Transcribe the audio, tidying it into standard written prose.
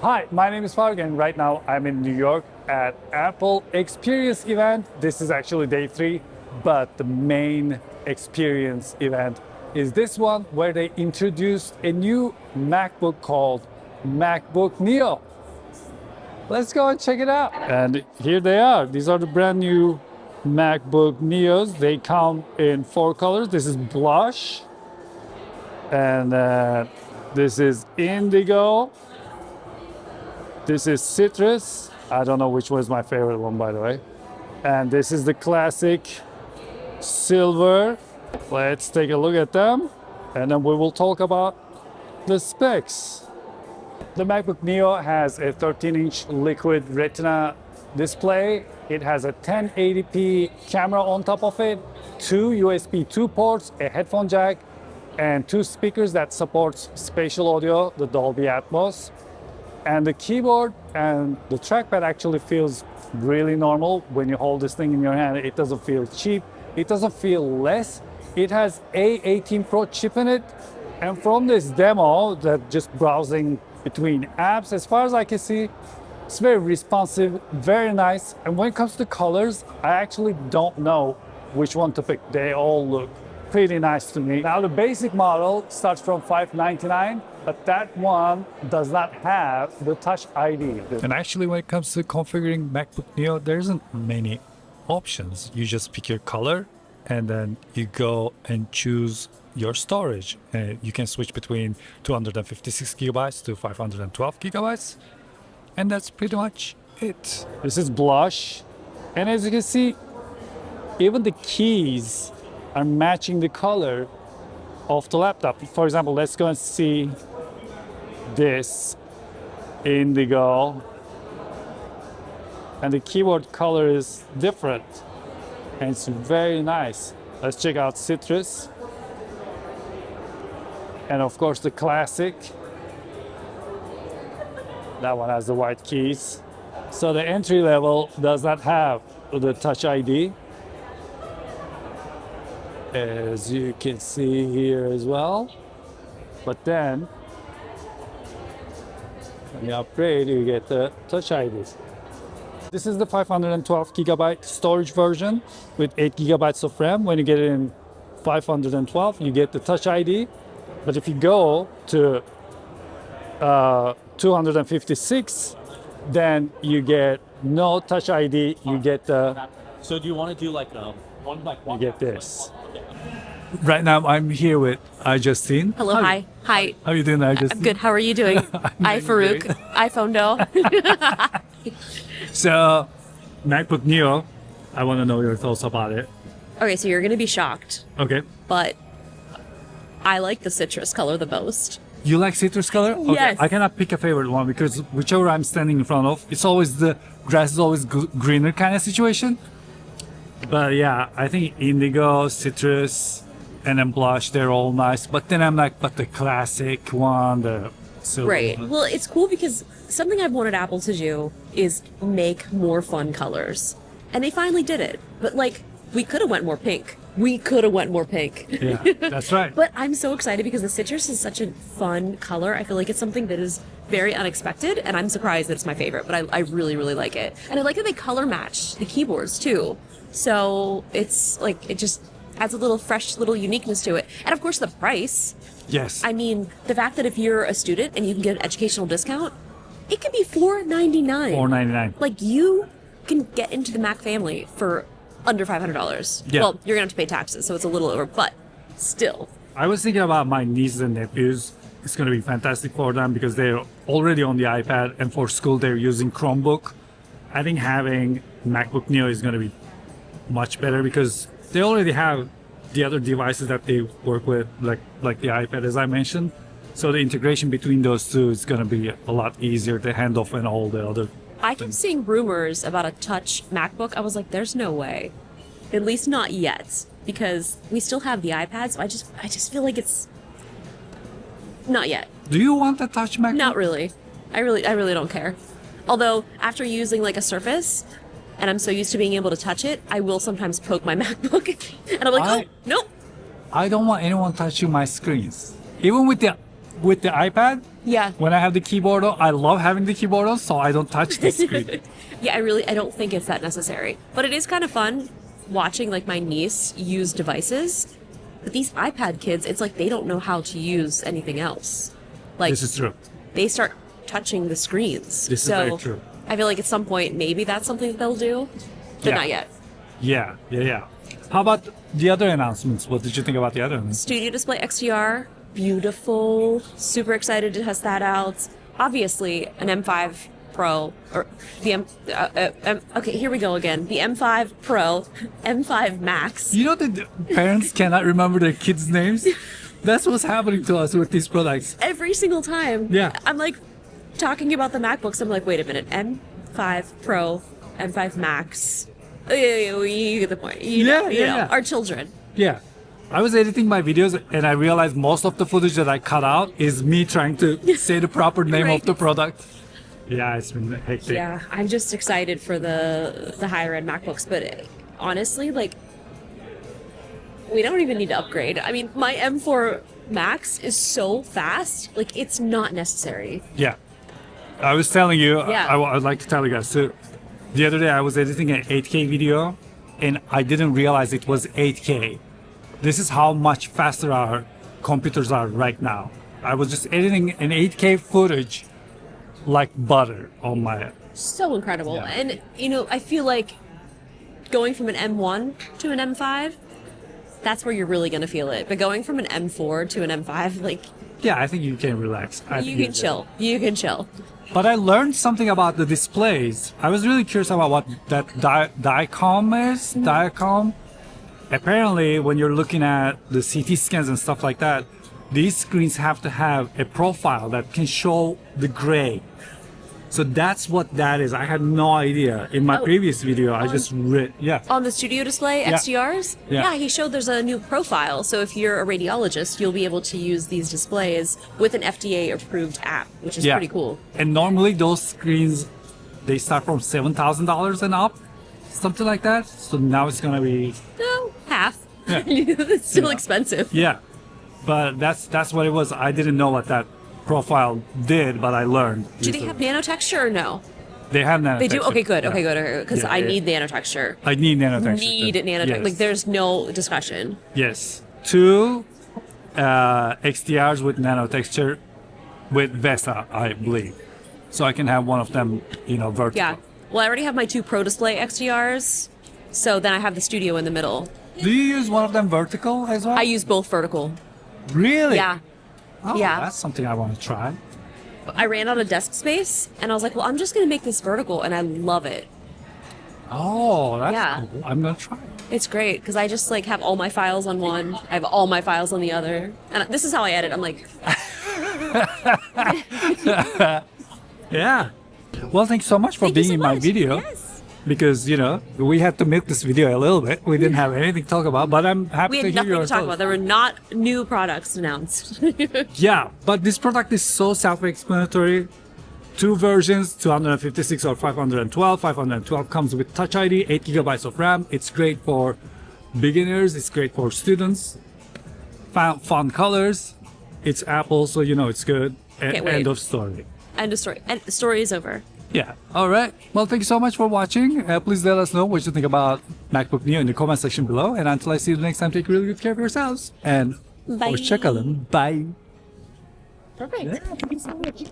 Hi, my name is Farg and right now I'm in New York at Apple Experience event. This is actually day 3, but the main experience event is this one where they introduced a new MacBook called MacBook Neo. Let's go and check it out. And here they are. These are the brand new MacBook Neos. They come in 4 colors. This is blush, and this is indigo. This is citrus. I don't know which one is my favorite one, by the way. And this is the classic silver. Let's take a look at them, and then we will talk about the specs. The MacBook Neo has a 13-inch liquid retina display. It has a 1080p camera on top of it, 2 USB 2 ports, a headphone jack, and 2 speakers that supports spatial audio, the Dolby Atmos. And the keyboard and the trackpad actually feels really normal when you hold this thing in your hand. It doesn't feel cheap. It doesn't feel less. It has A18 Pro chip in it. And from this demo, that just browsing between apps, as far as I can see, it's very responsive, very nice. And when it comes to colors, I actually don't know which one to pick. They all look pretty nice to me. Now the basic model starts from $599, but that one does not have the Touch ID. And actually, when it comes to configuring MacBook Neo, there isn't many options. You just pick your color and then you go and choose your storage. And you can switch between 256 gigabytes to 512 gigabytes. And that's pretty much it. This is blush. And as you can see, even the keys are matching the color of the laptop. For example, let's go and see this indigo. And the keyboard color is different. And it's very nice. Let's check out citrus. And of course the classic. That one has the white keys. So the entry level does not have the Touch ID, as you can see here as well. But then when you upgrade, you get the Touch ID. This is the 512 gigabyte storage version with 8 gigabytes of RAM. When you get it in 512, you get the Touch ID. But if you go to 256, then you get no Touch ID. You get the. So do you want to do like a one by one? You get this. Right now, I'm here with iJustine. Hello, hi. Hi. How are you doing, iJustine? I'm good. How are you doing? Hi, Farouk. iPhonedo. So, MacBook Neo, I want to know your thoughts about it. Okay, so you're going to be shocked, Okay. but I like the citrus color the most. You like citrus color? Okay. Yes. I cannot pick a favorite one because whichever I'm standing in front of, it's always the grass is always greener kind of situation. But yeah, I think indigo, citrus, and then blush, they're all nice. But then I'm like, but the classic one, the silver Right. one. Well, it's cool because something I've wanted Apple to do is make more fun colors. And they finally did it. But like, we could have went more pink. Yeah, that's right. But I'm so excited because the citrus is such a fun color. I feel like it's something that is very unexpected, and I'm surprised that it's my favorite, but I really, really like it. And I like that they color match the keyboards too. So it's like, it just adds a little fresh little uniqueness to it. And of course the price. Yes. I mean, the fact that if you're a student and you can get an educational discount, it can be $499. $499. Like, you can get into the Mac family for under $500. Yeah. Well, you're gonna have to pay taxes, so it's a little over, but still. I was thinking about my nieces and nephews. It's going to be fantastic for them because they're already on the iPad, and for school they're using Chromebook. I think having MacBook Neo is going to be much better because they already have the other devices that they work with, like the iPad, as I mentioned. So the integration between those two is going to be a lot easier to hand off and all the other. I kept seeing rumors about a touch MacBook. I was like, there's no way. At least not yet. Because we still have the iPad, so I just feel like it's not yet. Do you want a touch MacBook? Not really. I really don't care. Although after using like a Surface, and I'm so used to being able to touch it, I will sometimes poke my MacBook, and I'm like, oh nope. I don't want anyone touching my screens. Even with the with the iPad, Yeah. when I have the keyboard on, I love having the keyboard on, so I don't touch the screen. Yeah, I don't think it's that necessary. But it is kind of fun watching like my niece use devices. But these iPad kids, it's like they don't know how to use anything else. Like This is true. they start touching the screens. This is so very true. I feel like at some point maybe that's something that they'll do, but Yeah. not yet. Yeah. How about the other announcements? What did you think about the other announcements? Studio Display XDR, beautiful. Super excited to test that out. Obviously, an M5 Pro or the okay, here we go again. The M5 Pro, M5 Max. You know that parents cannot remember their kids' names? That's what's happening to us with these products. Every single time. Yeah. I'm like talking about the MacBooks. I'm like, wait a minute. M5 Pro, M5 Max. You get the point. You know, Yeah. our children. Yeah. I was editing my videos and I realized most of the footage that I cut out is me trying to say the proper name Right. of the product. Yeah, it's been hectic. Yeah, I'm just excited for the higher end MacBooks, but honestly, like we don't even need to upgrade. I mean, my M4 Max is so fast, like it's not necessary. Yeah. I was telling you, Yeah. I'd like to tell you guys too. The other day I was editing an 8K video and I didn't realize it was 8K. This is how much faster our computers are right now. I was just editing an 8K footage like butter on my... So incredible. Yeah. And I feel like going from an M1 to an M5, that's where you're really going to feel it. But going from an M4 to an M5, like Yeah, I think you can relax. you can chill. You can chill. But I learned something about the displays. I was really curious about what that Diacom is. Diacom. Apparently, when you're looking at the CT scans and stuff like that, these screens have to have a profile that can show the gray. So that's what that is. I had no idea. In my previous video, I just read. Yeah. On the Studio Display XDRs, Yeah. he showed there's a new profile. So if you're a radiologist, you'll be able to use these displays with an FDA-approved app, which is pretty cool. And normally those screens, they start from $7,000 and up, something like that. So now it's gonna be No, half. Yeah. It's still Yeah. expensive. Yeah, but that's what it was. I didn't know what that profile did, but I learned. Do they have nanotexture or no? They have nanotexture. They do? Okay, good. Yeah. Okay, good. Because Yeah, I yeah. need nanotexture. I need nanotexture. Need too. nanotexture. Yes. Like, there's no discussion. Yes. Two XDRs with nanotexture with VESA, I believe. So I can have one of them, vertical. Yeah. Well, I already have my 2 Pro Display XDRs, so then I have the Studio in the middle. Do you use one of them vertical as well? I use both vertical. Really? Yeah. Oh, yeah. That's something I want to try. I ran out of desk space, and I was like, well, I'm just going to make this vertical, and I love it. Oh, that's Yeah. cool. I'm gonna try it. It's great, because I just, like, have all my files on one, I have all my files on the other. And this is how I edit. I'm like, Yeah. Well, thanks so much for thank you being so in my much. video. Yes. Because, we had to milk this video a little bit. We didn't have anything to talk about, but I'm happy We to had hear nothing your to talk thoughts. about. There were not new products announced. Yeah, but this product is so self-explanatory. 2 versions, 256 or 512. 512 comes with Touch ID, 8 gigabytes of RAM. It's great for beginners. It's great for students. Fun colors. It's Apple, so it's good. Can't wait. End of story. End of story. And the story is over. Yeah. All right. Well, thank you so much for watching. Please let us know what you think about MacBook Neo in the comment section below. And until I see you the next time, take really good care of yourselves. And Bye. hoşça kalın. Bye. Perfect. Thank you so much.